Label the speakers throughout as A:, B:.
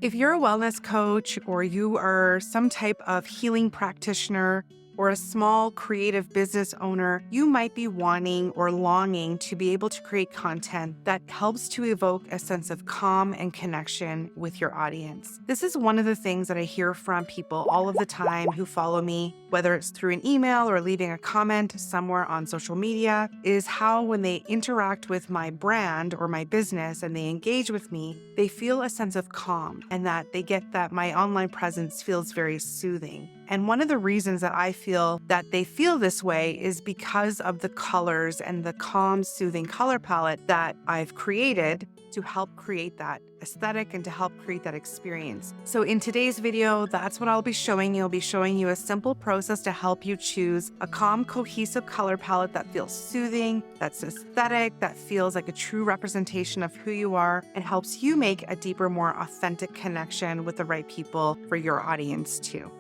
A: If you're a wellness coach or you are some type of healing practitioner or a small creative business owner, you might be wanting or longing to be able to create content that helps to evoke a sense of calm and connection with your audience. This is one of the things that I hear from people all of the time who follow me, whether it's through an email or leaving a comment somewhere on social media, is how when they interact with my brand or my business and they engage with me, they feel a sense of calm and that they get that my online presence feels very soothing. And one of the reasons that I feel that they feel this way is because of the colors and the calm, soothing color palette that I've created to help create that aesthetic and to help create that experience. So in today's video, that's what I'll be showing you. I'll be showing you a simple process to help you choose a calm, cohesive color palette that feels soothing, that's aesthetic, that feels like a true representation of who you are, and helps you make a deeper, more authentic connection with the right people for your audience too.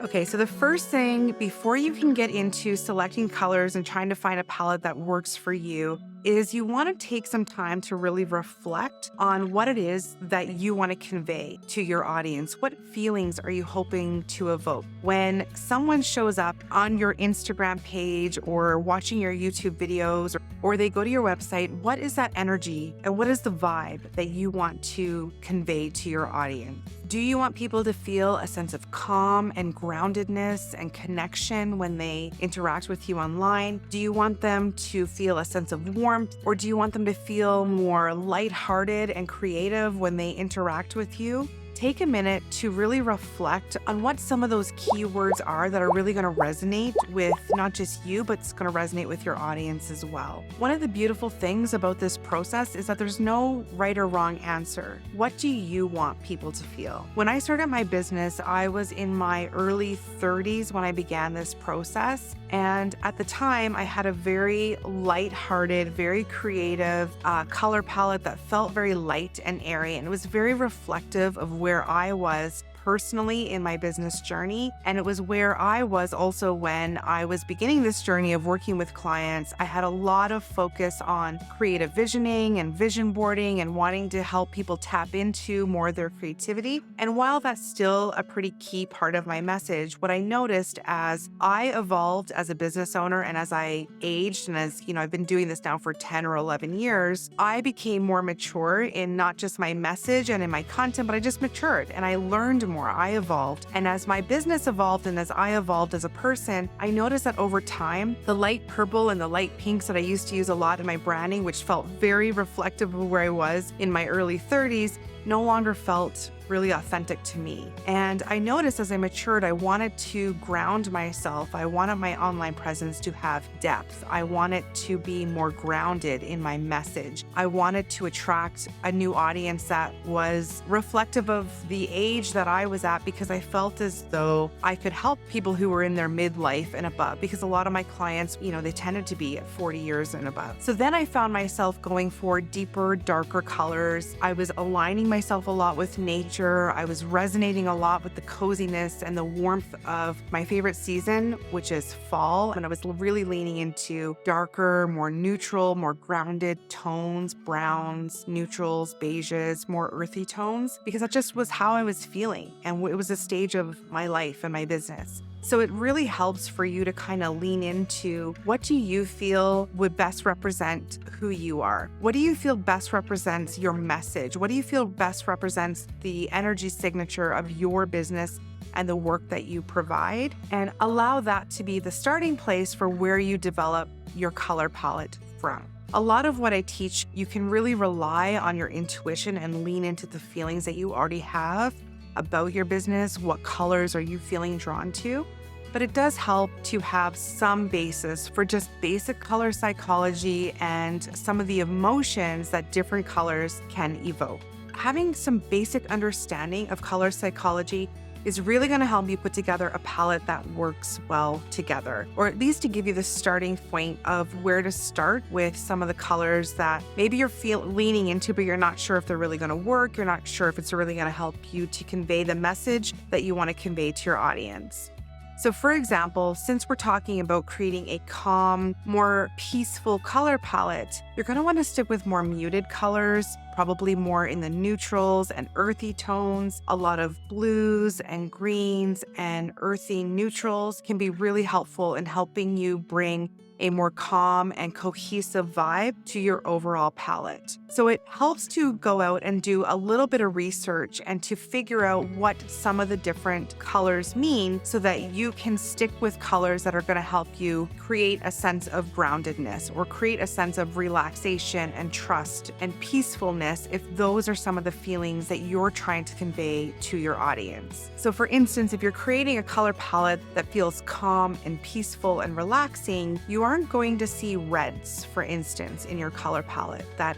A: Okay, so the first thing before you can get into selecting colors and trying to find a palette that works for you is you want to take some time to really reflect on what it is that you want to convey to your audience. What feelings are you hoping to evoke? When someone shows up on your Instagram page or watching your YouTube videos or they go to your website, what is that energy and what is the vibe that you want to convey to your audience? Do you want people to feel a sense of calm and groundedness and connection when they interact with you online? Do you want them to feel a sense of warmth, or do you want them to feel more lighthearted and creative when they interact with you? Take a minute to really reflect on what some of those keywords are that are really going to resonate with not just you, but it's going to resonate with your audience as well. One of the beautiful things about this process is that there's no right or wrong answer. What do you want people to feel? When I started my business, I was in my early 30s when I began this process. And at the time, I had a very light-hearted, very creative color palette that felt very light and airy. And it was very reflective of where I was personally in my business journey. And it was where I was also when I was beginning this journey of working with clients. I had a lot of focus on creative visioning and vision boarding and wanting to help people tap into more of their creativity. And while that's still a pretty key part of my message, what I noticed as I evolved as a business owner and as I aged, and as I've been doing this now for 10 or 11 years, I became more mature in not just my message and in my content, but I just matured and I learned more. I evolved. And as my business evolved and as I evolved as a person, I noticed that over time, the light purple and the light pinks that I used to use a lot in my branding, which felt very reflective of where I was in my early 30s, no longer felt really authentic to me. And I noticed as I matured, I wanted to ground myself. I wanted my online presence to have depth. I wanted to be more grounded in my message. I wanted to attract a new audience that was reflective of the age that I was at, because I felt as though I could help people who were in their midlife and above, because a lot of my clients, they tended to be at 40 years and above. So then I found myself going for deeper, darker colors. I was aligning myself a lot with nature. I was resonating a lot with the coziness and the warmth of my favorite season, which is fall. And I was really leaning into darker, more neutral, more grounded tones, browns, neutrals, beiges, more earthy tones, because that just was how I was feeling. And it was a stage of my life and my business. So it really helps for you to kind of lean into, what do you feel would best represent who you are? What do you feel best represents your message? What do you feel best represents the energy signature of your business and the work that you provide? And allow that to be the starting place for where you develop your color palette from. A lot of what I teach, you can really rely on your intuition and lean into the feelings that you already have about your business. What colors are you feeling drawn to? But it does help to have some basis for just basic color psychology and some of the emotions that different colors can evoke. Having some basic understanding of color psychology is really going to help you put together a palette that works well together, or at least to give you the starting point of where to start with some of the colors that maybe you're leaning into, but you're not sure if they're really going to work. You're not sure if it's really going to help you to convey the message that you want to convey to your audience. So for example, since we're talking about creating a calm, more peaceful color palette, you're going to want to stick with more muted colors, probably more in the neutrals and earthy tones. A lot of blues and greens and earthy neutrals can be really helpful in helping you bring a more calm and cohesive vibe to your overall palette. So it helps to go out and do a little bit of research and to figure out what some of the different colors mean so that you can stick with colors that are going to help you create a sense of groundedness or create a sense of relaxation and trust and peacefulness if those are some of the feelings that you're trying to convey to your audience. So for instance, if you're creating a color palette that feels calm and peaceful and relaxing, you aren't going to see reds, for instance, in your color palette that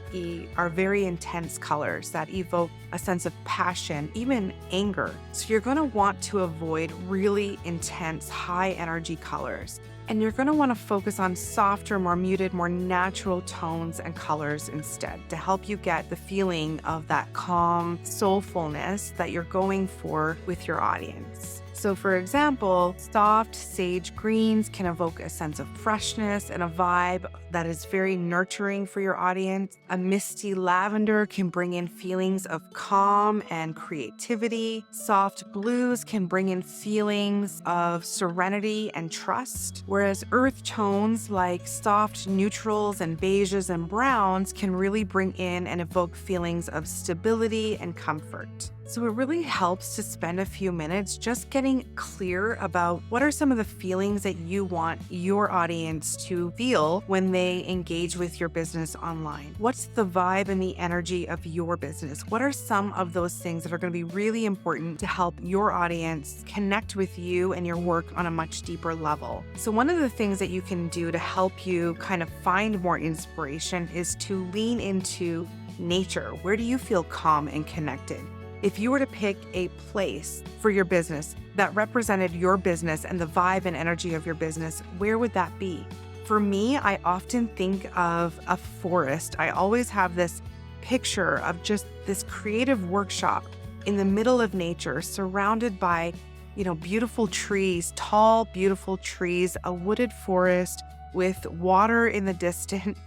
A: are very intense colors that evoke a sense of passion, even anger. So you're going to want to avoid really intense, high energy colors. And you're going to want to focus on softer, more muted, more natural tones and colors instead to help you get the feeling of that calm soulfulness that you're going for with your audience. So for example, soft sage greens can evoke a sense of freshness and a vibe that is very nurturing for your audience. A misty lavender can bring in feelings of calm and creativity. Soft blues can bring in feelings of serenity and trust, whereas earth tones like soft neutrals and beiges and browns can really bring in and evoke feelings of stability and comfort. So it really helps to spend a few minutes just getting clear about what are some of the feelings that you want your audience to feel when they engage with your business online. What's the vibe and the energy of your business? What are some of those things that are going to be really important to help your audience connect with you and your work on a much deeper level? So one of the things that you can do to help you kind of find more inspiration is to lean into nature. Where do you feel calm and connected? If you were to pick a place for your business that represented your business and the vibe and energy of your business, where would that be? For me, I often think of a forest. I always have this picture of just this creative workshop in the middle of nature, surrounded by, beautiful trees, tall, beautiful trees, a wooded forest with water in the distance,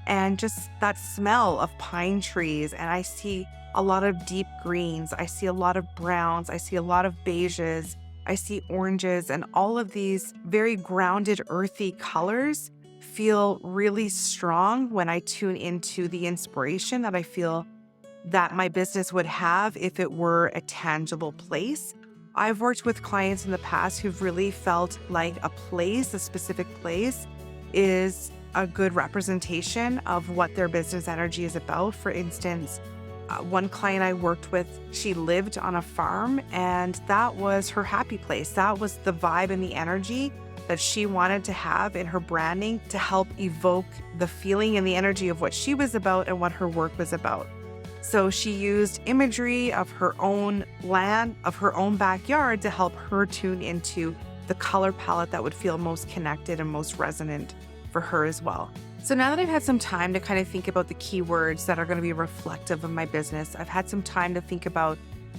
A: and just that smell of pine trees. And I see a lot of deep greens. I see a lot of browns. I see a lot of beiges. I see oranges, and all of these very grounded, earthy colors feel really strong when I tune into the inspiration that I feel that my business would have if it were a tangible place. I've worked with clients in the past who've really felt like a specific place is a good representation of what their business energy is about. For instance, one client I worked with, she lived on a farm, and that was her happy place. That was the vibe and the energy that she wanted to have in her branding to help evoke the feeling and the energy of what she was about and what her work was about. So she used imagery of her own land, of her own backyard to help her tune into the color palette that would feel most connected and most resonant for her as well. So now that I've had some time to kind of think about the keywords that are going to be reflective of my business, I've had some time to think about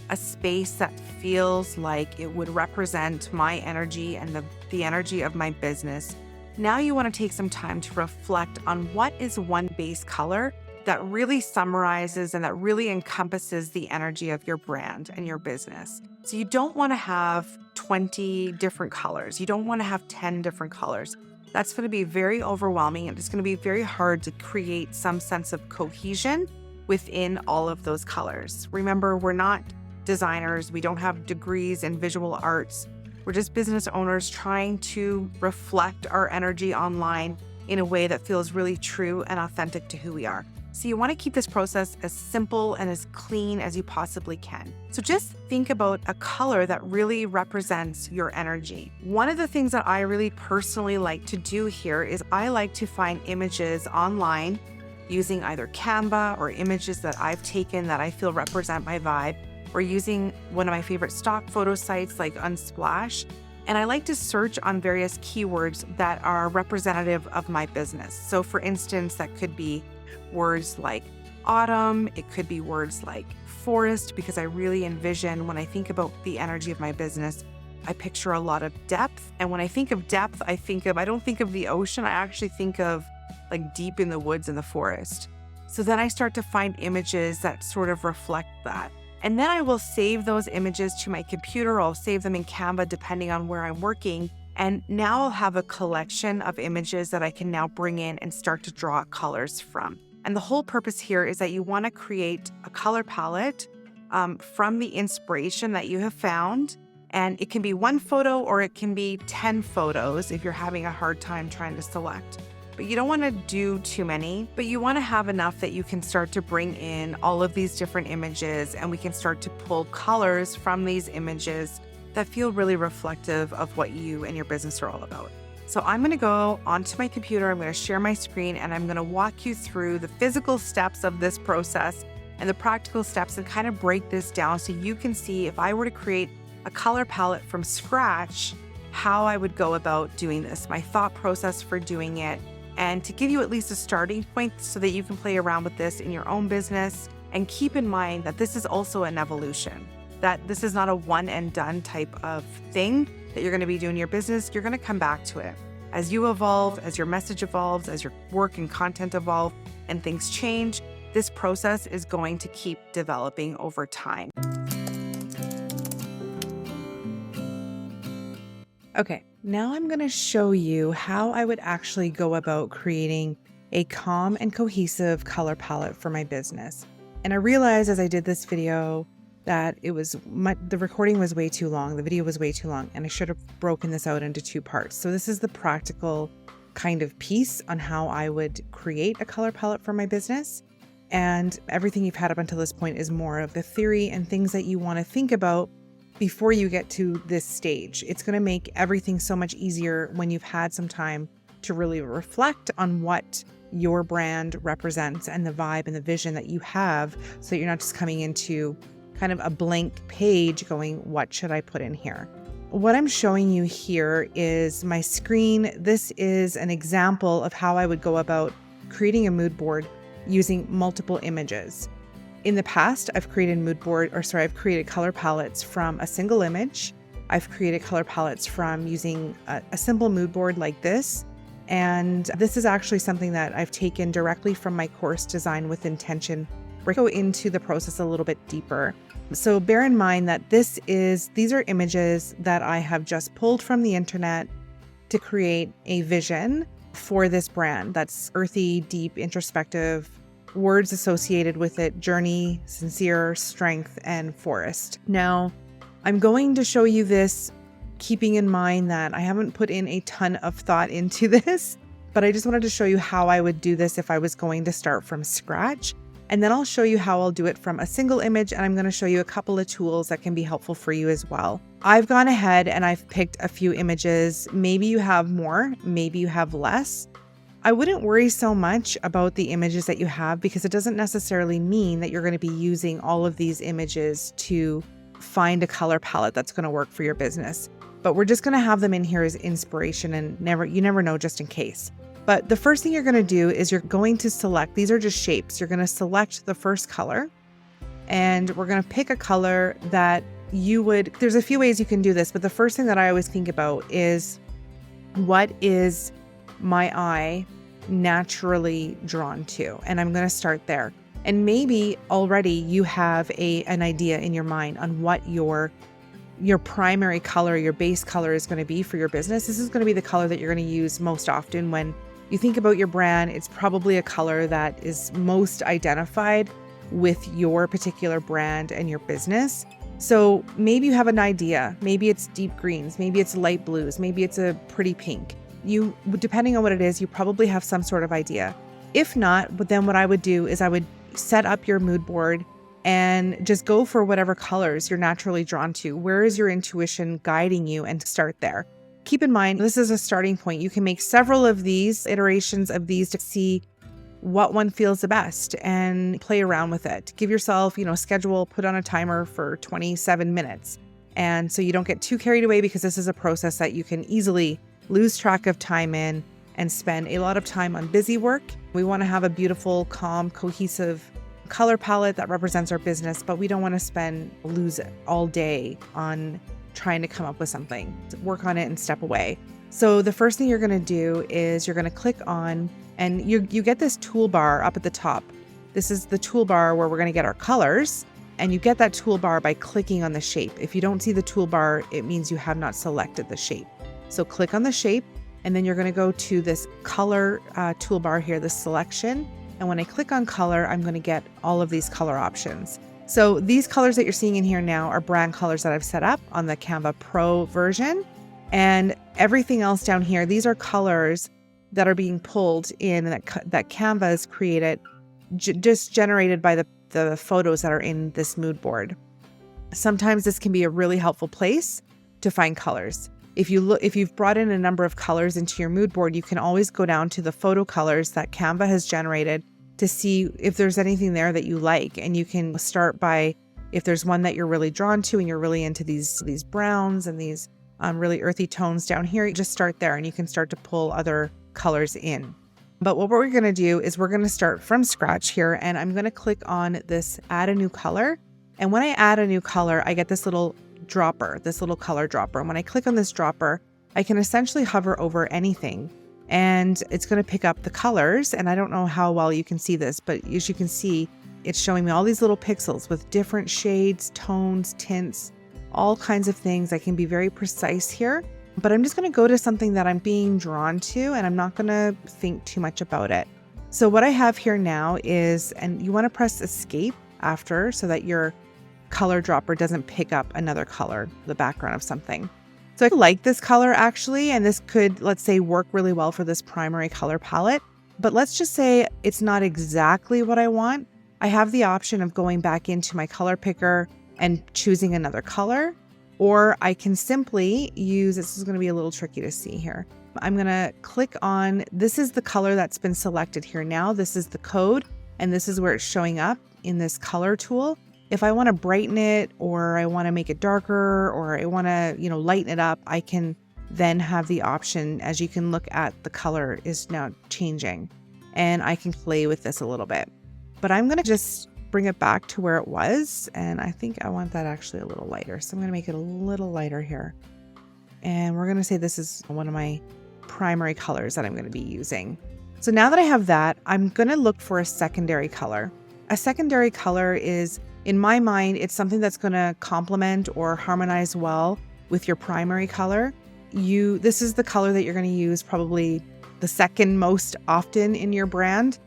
A: a space that feels like it would represent my energy and the energy of my business. Now you want to take some time to reflect on what is one base color that really summarizes and that really encompasses the energy of your brand and your business. So you don't want to have 20 different colors. You don't want to have 10 different colors. That's going to be very overwhelming, and it's going to be very hard to create some sense of cohesion within all of those colors. Remember, we're not designers. We don't have degrees in visual arts. We're just business owners trying to reflect our energy online in a way that feels really true and authentic to who we are. So you want to keep this process as simple and as clean as you possibly can. So just think about a color that really represents your energy. One of the things that I really personally like to do here is I like to find images online using either Canva or images that I've taken that I feel represent my vibe, or using one of my favorite stock photo sites like Unsplash. And I like to search on various keywords that are representative of my business. So for instance, that could be words like autumn. It could be words like forest, because I really envision, when I think about the energy of my business, I picture a lot of depth. And when I think of depth, I don't think of the ocean. I actually think of like deep in the woods in the forest. So then I start to find images that sort of reflect that. And then I will save those images to my computer. I'll save them in Canva depending on where I'm working. And now I'll have a collection of images that I can now bring in and start to draw colors from. And the whole purpose here is that you want to create a color palette from the inspiration that you have found. And it can be one photo or it can be 10 photos if you're having a hard time trying to select. But you don't want to do too many, but you want to have enough that you can start to bring in all of these different images, and we can start to pull colors from these images that feel really reflective of what you and your business are all about. So I'm going to go onto my computer, I'm going to share my screen, and I'm going to walk you through the physical steps of this process and the practical steps and kind of break this down so you can see if I were to create a color palette from scratch, how I would go about doing this, my thought process for doing it, and to give you at least a starting point so that you can play around with this in your own business. And keep in mind that this is also an evolution, that this is not a one and done type of thing that you're going to be doing in your business. You're going to come back to it. As you evolve, as your message evolves, as your work and content evolve and things change, this process is going to keep developing over time. Okay, now I'm going to show you how I would actually go about creating a calm and cohesive color palette for my business. And I realized as I did this video that the recording was way too long, the video was way too long, and I should have broken this out into 2 parts. So this is the practical kind of piece on how I would create a color palette for my business. And everything you've had up until this point is more of the theory and things that you want to think about before you get to this stage. It's going to make everything so much easier when you've had some time to really reflect on what your brand represents and the vibe and the vision that you have, so that you're not just coming into kind of a blank page going, what should I put in here? What I'm showing you here is my screen. This is an example of how I would go about creating a mood board using multiple images. In the past, I've created color palettes from a single image. I've created color palettes from using a simple mood board like this. And this is actually something that I've taken directly from my course, Design with Intention. We're going to go into the process a little bit deeper. So bear in mind that these are images that I have just pulled from the internet to create a vision for this brand that's earthy, deep, introspective, words associated with it: journey, sincere, strength, and forest. Now, I'm going to show you this keeping in mind that I haven't put in a ton of thought into this, but I just wanted to show you how I would do this if I was going to start from scratch. And then I'll show you how I'll do it from a single image, and I'm going to show you a couple of tools that can be helpful for you as well. I've gone ahead and I've picked a few images. Maybe you have more, maybe you have less. I wouldn't worry so much about the images that you have, because it doesn't necessarily mean that you're going to be using all of these images to find a color palette that's going to work for your business. But we're just going to have them in here as inspiration, and you never know, just in case. But the first thing you're going to do is you're going to select, these are just shapes. You're going to select the first color, and we're going to pick a color that there's a few ways you can do this, but the first thing that I always think about is, what is my eye naturally drawn to? And I'm going to start there. And maybe already you have an idea in your mind on what your primary color, your base color is going to be for your business. This is going to be the color that you're going to use most often when you think about your brand. It's probably a color that is most identified with your particular brand and your business. So maybe you have an idea. Maybe it's deep greens, maybe it's light blues, maybe it's a pretty pink. Depending on what it is, you probably have some sort of idea. If not, but then what I would do is I would set up your mood board and just go for whatever colors you're naturally drawn to. Where is your intuition guiding you, and start there. Keep in mind, this is a starting point. You can make several of these iterations of these to see what one feels the best and play around with it. Give yourself, schedule, put on a timer for 27 minutes. And so you don't get too carried away, because this is a process that you can easily lose track of time in and spend a lot of time on busy work. We want to have a beautiful, calm, cohesive color palette that represents our business, but we don't want to lose all day on trying to come up with something, work on it and step away. So the first thing you're going to do is you're going to click on, and you get this toolbar up at the top. This is the toolbar where we're going to get our colors, and you get that toolbar by clicking on the shape. If you don't see the toolbar, it means you have not selected the shape. So click on the shape, and then you're going to go to this color toolbar here, the selection. And when I click on color, I'm going to get all of these color options. So these colors that you're seeing in here now are brand colors that I've set up on the Canva Pro version. And everything else down here, these are colors that are being pulled in that Canva has created, just generated by the photos that are in this mood board. Sometimes this can be a really helpful place to find colors. If you've brought in a number of colors into your mood board, you can always go down to the photo colors that Canva has generated to see if there's anything there that you like. And you can start by, if there's one that you're really drawn to and you're really into these browns and these really earthy tones down here, you just start there and you can start to pull other colors in. But what we're going to do is we're going to start from scratch here, and I'm going to click on this add a new color. And when I add a new color, I get this little dropper, this little color dropper. And when I click on this dropper, I can essentially hover over anything and it's going to pick up the colors. And I don't know how well you can see this, but as you can see, it's showing me all these little pixels with different shades, tones, tints, all kinds of things. I can be very precise here, but I'm just going to go to something that I'm being drawn to, and I'm not going to think too much about it. So what I have here now is, and you want to press escape after so that your color dropper doesn't pick up another color, the background of something. So I like this color actually, and this could, let's say, work really well for this primary color palette. But let's just say it's not exactly what I want. I have the option of going back into my color picker and choosing another color, or I can simply use, this is going to be a little tricky to see here. I'm going to click on, this is the color that's been selected here now. This is the code, and this is where it's showing up in this color tool. If I want to brighten it, or I want to make it darker, or I want to, lighten it up, I can then have the option, as you can look at, the color is now changing, and I can play with this a little bit. But I'm going to just bring it back to where it was, and I think I want that actually a little lighter. So I'm going to make it a little lighter here. And we're going to say this is one of my primary colors that I'm going to be using. So now that I have that, I'm going to look for a secondary color. A secondary color is, in my mind, it's something that's going to complement or harmonize well with your primary color. This is the color that you're going to use probably the second most often in your brand.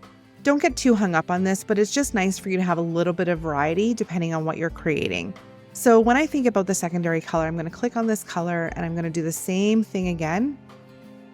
A: Don't get too hung up on this, but it's just nice for you to have a little bit of variety depending on what you're creating. So when I think about the secondary color, I'm going to click on this color and I'm going to do the same thing again.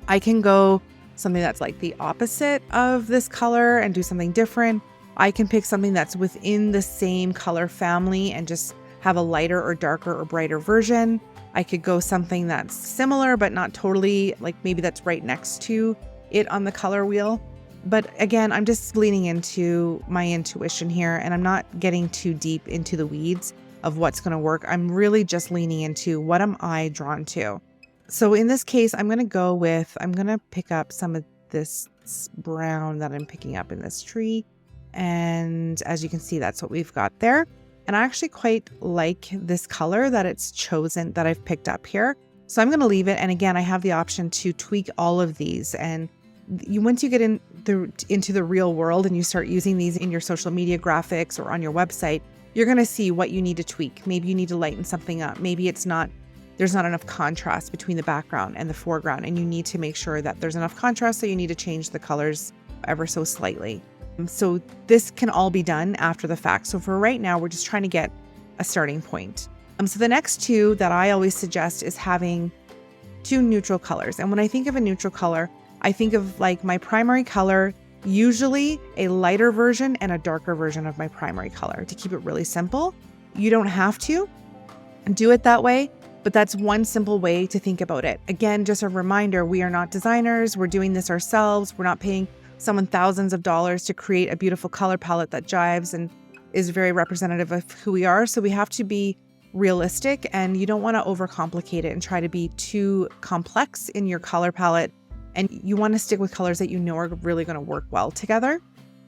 A: I can go something that's like the opposite of this color and do something different. I can pick something that's within the same color family and just have a lighter or darker or brighter version. I could go something that's similar, but not totally, like maybe that's right next to it on the color wheel. But again, I'm just leaning into my intuition here, and I'm not getting too deep into the weeds of what's going to work. I'm really just leaning into what am I drawn to. So in this case, I'm going to pick up some of this brown that I'm picking up in this tree. And as you can see, that's what we've got there. And I actually quite like this color that it's chosen, that I've picked up here. So I'm going to leave it. And again, I have the option to tweak all of these. And once you get into the real world and you start using these in your social media graphics or on your website, you're going to see what you need to tweak. Maybe you need to lighten something up. Maybe there's not enough contrast between the background and the foreground, and you need to make sure that there's enough contrast, so you need to change the colors ever so slightly. So this can all be done after the fact. So for right now, we're just trying to get a starting point. So the next two that I always suggest is having two neutral colors. And when I think of a neutral color, I think of like my primary color, usually a lighter version and a darker version of my primary color, to keep it really simple. You don't have to do it that way, but that's one simple way to think about it. Again, just a reminder, we are not designers. We're doing this ourselves. We're not paying someone thousands of dollars to create a beautiful color palette that jives and is very representative of who we are. So we have to be realistic, and you don't want to overcomplicate it and try to be too complex in your color palette. And you want to stick with colors that you know are really going to work well together.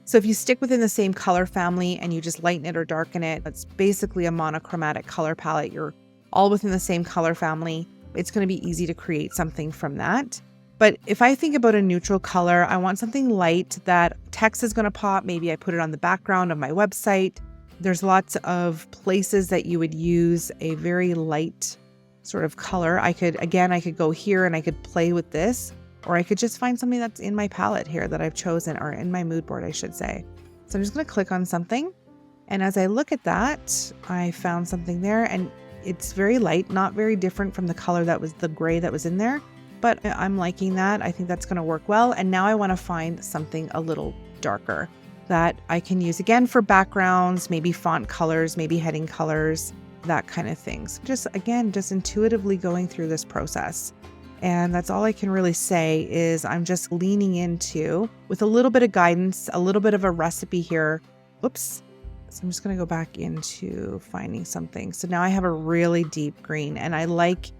A: So if you stick within the same color family and you just lighten it or darken it, it's basically a monochromatic color palette. You're all within the same color family, it's going to be easy to create something from that. But if I think about a neutral color, I want something light that text is going to pop. Maybe I put it on the background of my website. There's lots of places that you would use a very light sort of color. I could go here and I could play with this, or I could just find something that's in my palette here that I've chosen, or in my mood board, I should say. So I'm just going to click on something. And as I look at that, I found something there, and it's very light, not very different from the color that was the gray that was in there, but I'm liking that. I think that's going to work well. And now I want to find something a little darker that I can use again for backgrounds, maybe font colors, maybe heading colors, that kind of things. Just intuitively going through this process. And that's all I can really say is I'm just leaning into, with a little bit of guidance, a little bit of a recipe here. Oops. So I'm just going to go back into finding something. So now I have a really deep green, and I like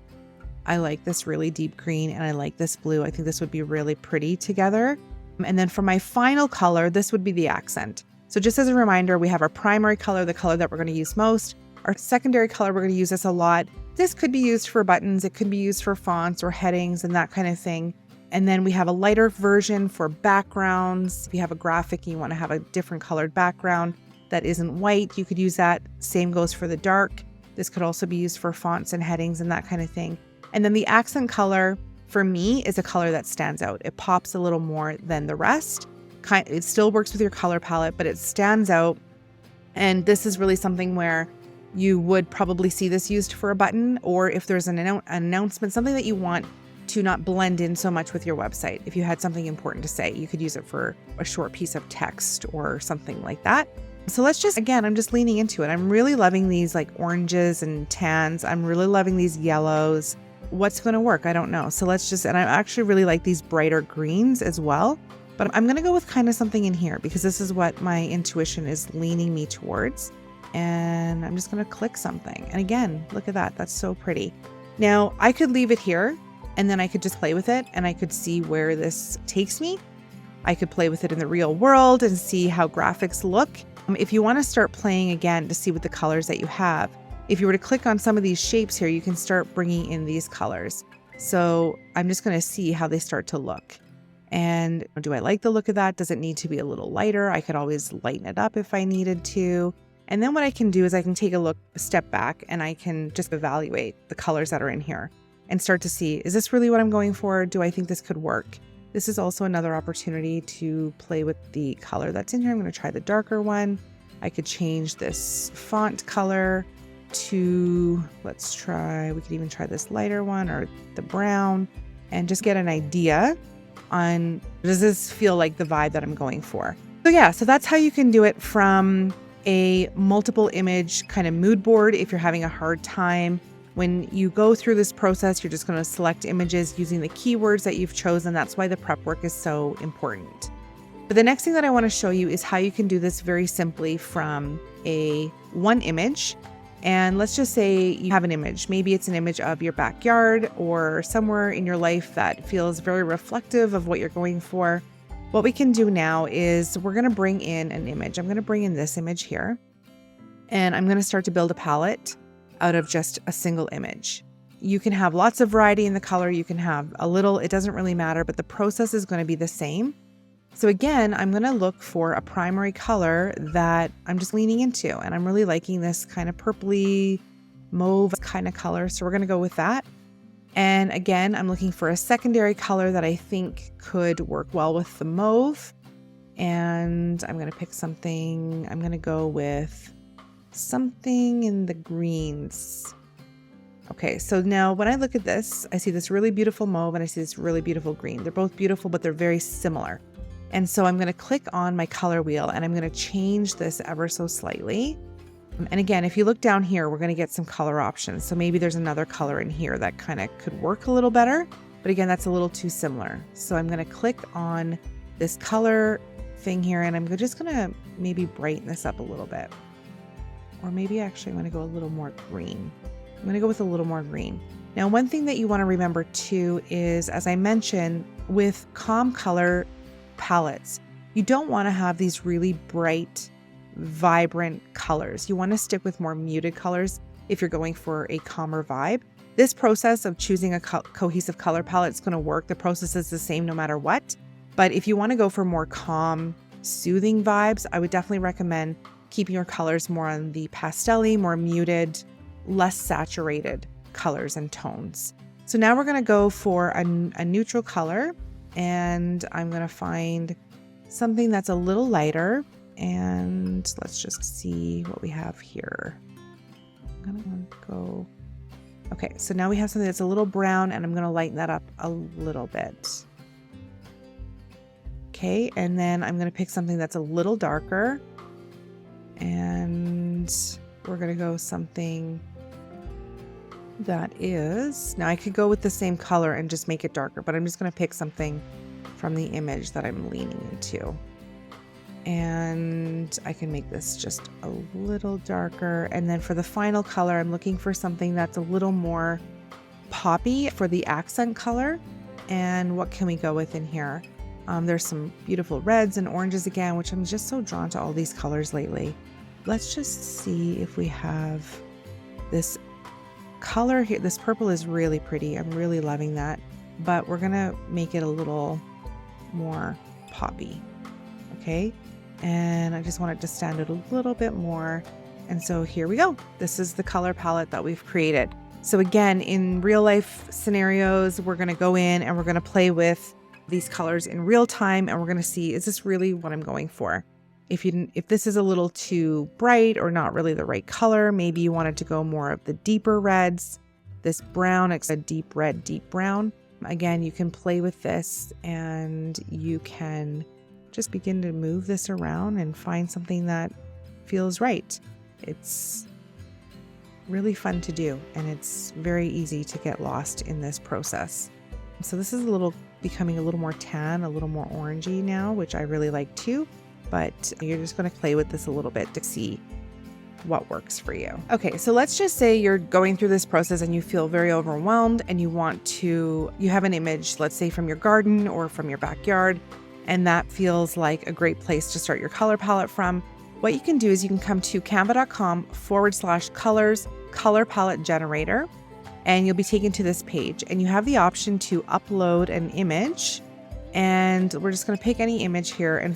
A: this really deep green, and I like this blue. I think this would be really pretty together. And then for my final color, this would be the accent. So just as a reminder, we have our primary color, the color that we're going to use most. Our secondary color, we're going to use this a lot. This could be used for buttons. It could be used for fonts or headings and that kind of thing. And then we have a lighter version for backgrounds. If you have a graphic and you want to have a different colored background that isn't white, you could use that. Same goes for the dark. This could also be used for fonts and headings and that kind of thing. And then the accent color for me is a color that stands out. It pops a little more than the rest. It still works with your color palette, but it stands out. And this is really something where you would probably see this used for a button, or if there's an announcement, something that you want to not blend in so much with your website. If you had something important to say, you could use it for a short piece of text or something like that. So let's just, again, I'm just leaning into it. I'm really loving these like oranges and tans. I'm really loving these yellows. What's going to work? I don't know. So let's just, and I actually really like these brighter greens as well, but I'm going to go with kind of something in here because this is what my intuition is leaning me towards. And I'm just going to click something. And again, look at that. That's so pretty. Now I could leave it here and then I could just play with it and I could see where this takes me. I could play with it in the real world and see how graphics look. If you want to start playing again to see what the colors that you have, if you were to click on some of these shapes here, you can start bringing in these colors. So I'm just going to see how they start to look. And do I like the look of that? Does it need to be a little lighter? I could always lighten it up if I needed to. And then what I can do is I can take a step back and I can just evaluate the colors that are in here and start to see, is this really what I'm going for? Do I think this could work? This is also another opportunity to play with the color that's in here. I'm going to try the darker one. I could change this font color to, we could even try this lighter one or the brown and just get an idea on, does this feel like the vibe that I'm going for? So yeah, so that's how you can do it from a multiple image kind of mood board. If you're having a hard time, when you go through this process, you're just going to select images using the keywords that you've chosen. That's why the prep work is so important. But the next thing that I want to show you is how you can do this very simply from one image. And let's just say you have an image. Maybe it's an image of your backyard or somewhere in your life that feels very reflective of what you're going for. What we can do now is we're going to bring in an image. I'm going to bring in this image here, and I'm going to start to build a palette out of just a single image. You can have lots of variety in the color. You can have a little, it doesn't really matter, but the process is going to be the same. So again, I'm going to look for a primary color that I'm just leaning into, and I'm really liking this kind of purpley mauve kind of color. So we're going to go with that. And again, I'm looking for a secondary color that I think could work well with the mauve. And I'm going to pick something. I'm going to go with something in the greens. Okay, so now when I look at this, I see this really beautiful mauve and I see this really beautiful green. They're both beautiful, but they're very similar. And so I'm going to click on my color wheel and I'm going to change this ever so slightly. And again, if you look down here, we're going to get some color options. So maybe there's another color in here that kind of could work a little better. But again, that's a little too similar. So I'm going to click on this color thing here and I'm just going to maybe brighten this up a little bit. Or maybe actually I'm going to go a little more green. I'm going to go with a little more green. Now, one thing that you want to remember too is, as I mentioned, with calm color palettes, you don't want to have these really bright, vibrant colors. You want to stick with more muted colors. if you're going for a calmer vibe. This process of choosing a cohesive color palette is going to work. The process is the same no matter what. But if you want to go for more calm, soothing vibes, I would definitely recommend keeping your colors more on the pastel-y, more muted, less saturated colors and tones. So now we're going to go for a neutral color, and I'm going to find something that's a little lighter, and let's just see what we have here. I'm going to go, okay, so now we have something that's a little brown, and I'm going to lighten that up a little bit. Okay, and then I'm going to pick something that's a little darker, and we're going to go something that is, now I could go with the same color and just make it darker, but I'm just going to pick something from the image that I'm leaning into. And I can make this just a little darker. And then for the final color, I'm looking for something that's a little more poppy for the accent color. And what can we go with in here? There's some beautiful reds and oranges again, which I'm just so drawn to all these colors lately. Let's just see if we have this color here. This purple is really pretty. I'm really loving that, but we're gonna make it a little more poppy. Okay, and I just want it to stand out a little bit more. And so here we go. This is the color palette that we've created. So again, in real life scenarios, we're gonna go in and we're gonna play with these colors in real time, and we're gonna see, is this really what I'm going for? If this is a little too bright or not really the right color, maybe you wanted to go more of the deeper reds. This brown, it's a deep red, deep brown. Again, you can play with this and you can just begin to move this around and find something that feels right. It's really fun to do, and it's very easy to get lost in this process. So this is becoming a little more tan, a little more orangey now, which I really like too. But you're just going to play with this a little bit to see what works for you. Okay, so let's just say you're going through this process and you feel very overwhelmed and you have an image, let's say from your garden or from your backyard, and that feels like a great place to start your color palette from. What you can do is you can come to canva.com/colors color palette generator, and you'll be taken to this page, and you have the option to upload an image. And we're just going to pick any image here and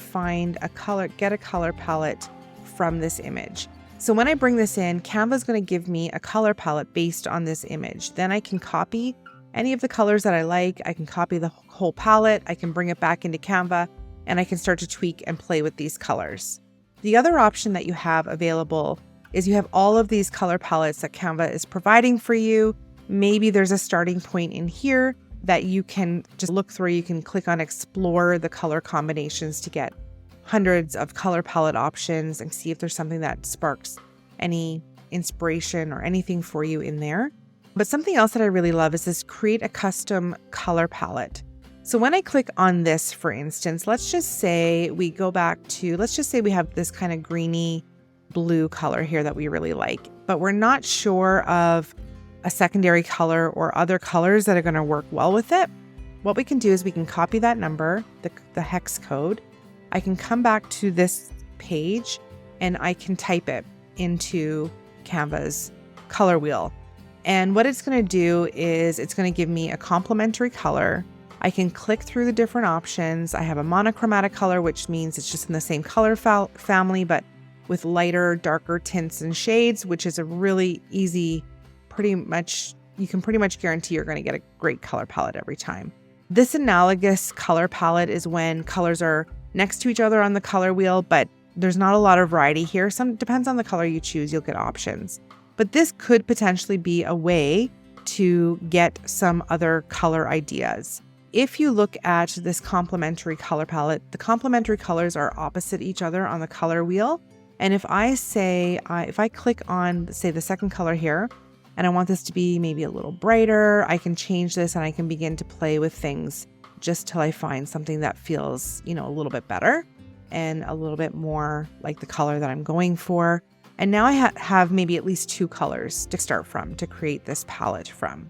A: get a color palette from this image. So when I bring this in, Canva is going to give me a color palette based on this image. Then I can copy any of the colors that I like. I can copy the whole palette. I can bring it back into Canva, and I can start to tweak and play with these colors. The other option that you have available is you have all of these color palettes that Canva is providing for you. Maybe there's a starting point in here that you can just look through. You can click on explore the color combinations to get hundreds of color palette options and see if there's something that sparks any inspiration or anything for you in there. But something else that I really love is this create a custom color palette. So when I click on this, for instance, let's just say we have this kind of greeny blue color here that we really like, but we're not sure of a secondary color or other colors that are going to work well with it. What we can do is we can copy that number, the hex code. I can come back to this page and I can type it into Canva's color wheel. And what it's going to do is it's going to give me a complementary color. I can click through the different options. I have a monochromatic color, which means it's just in the same color family, but with lighter, darker tints and shades, which is a really easy, you can pretty much guarantee you're going to get a great color palette every time. This analogous color palette is when colors are next to each other on the color wheel, but there's not a lot of variety here. Depends on the color you choose, you'll get options. But this could potentially be a way to get some other color ideas. If you look at this complementary color palette, the complementary colors are opposite each other on the color wheel. And if I click on, say, the second color here, and I want this to be maybe a little brighter, I can change this and I can begin to play with things just till I find something that feels, a little bit better and a little bit more like the color that I'm going for. And now I have maybe at least 2 colors to start from to create this palette from.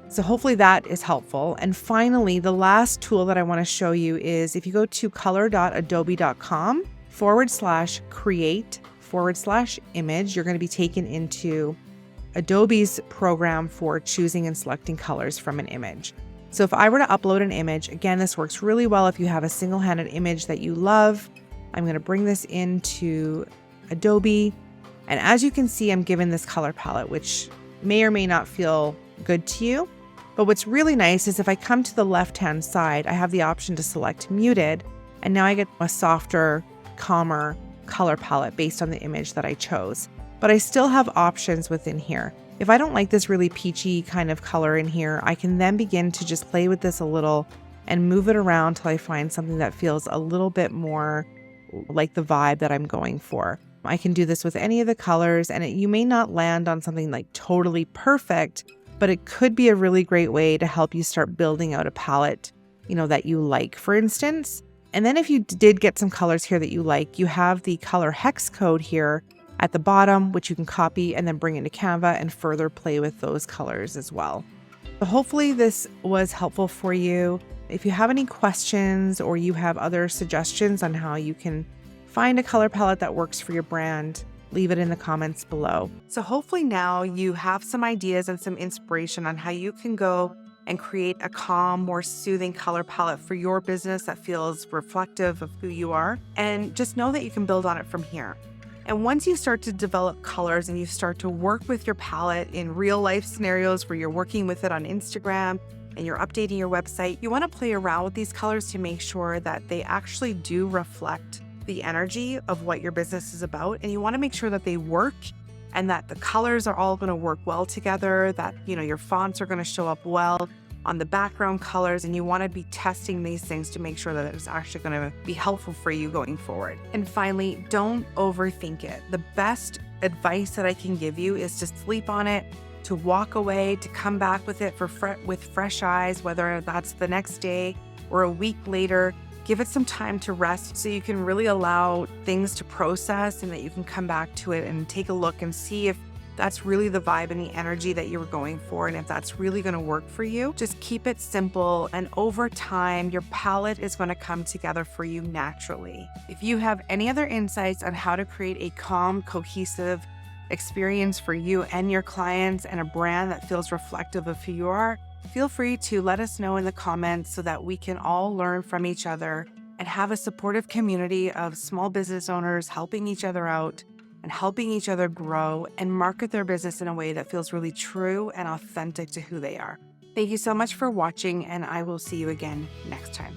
A: So hopefully that is helpful. And finally, the last tool that I want to show you is if you go to color.adobe.com/create/image, you're going to be taken into Adobe's program for choosing and selecting colors from an image. So if I were to upload an image, again, this works really well if you have a single-handed image that you love. I'm going to bring this into Adobe. And as you can see, I'm given this color palette, which may or may not feel good to you. But what's really nice is if I come to the left-hand side, I have the option to select muted. And now I get a softer, calmer color palette based on the image that I chose. But I still have options within here. If I don't like this really peachy kind of color in here, I can then begin to just play with this a little and move it around till I find something that feels a little bit more like the vibe that I'm going for. I can do this with any of the colors, and you may not land on something like totally perfect, but it could be a really great way to help you start building out a palette, that you like, for instance. And then if you did get some colors here that you like, you have the color hex code here at the bottom, which you can copy and then bring into Canva and further play with those colors as well. So hopefully this was helpful for you. If you have any questions or you have other suggestions on how you can find a color palette that works for your brand, leave it in the comments below. So hopefully now you have some ideas and some inspiration on how you can go and create a calm, more soothing color palette for your business that feels reflective of who you are. And just know that you can build on it from here. And once you start to develop colors and you start to work with your palette in real life scenarios where you're working with it on Instagram and you're updating your website, you want to play around with these colors to make sure that they actually do reflect the energy of what your business is about. And you want to make sure that they work and that the colors are all going to work well together, that, your fonts are going to show up well on the background colors, and you want to be testing these things to make sure that it's actually going to be helpful for you going forward. And finally, don't overthink it. The best advice that I can give you is to sleep on it, to walk away, to come back with it with fresh eyes, whether that's the next day or a week later. Give it some time to rest so you can really allow things to process and that you can come back to it and take a look and see if that's really the vibe and the energy that you were going for, and if that's really going to work for you. Just keep it simple, and over time, your palette is going to come together for you naturally. If you have any other insights on how to create a calm, cohesive experience for you and your clients and a brand that feels reflective of who you are, feel free to let us know in the comments so that we can all learn from each other and have a supportive community of small business owners helping each other out and helping each other grow and market their business in a way that feels really true and authentic to who they are. Thank you so much for watching, and I will see you again next time.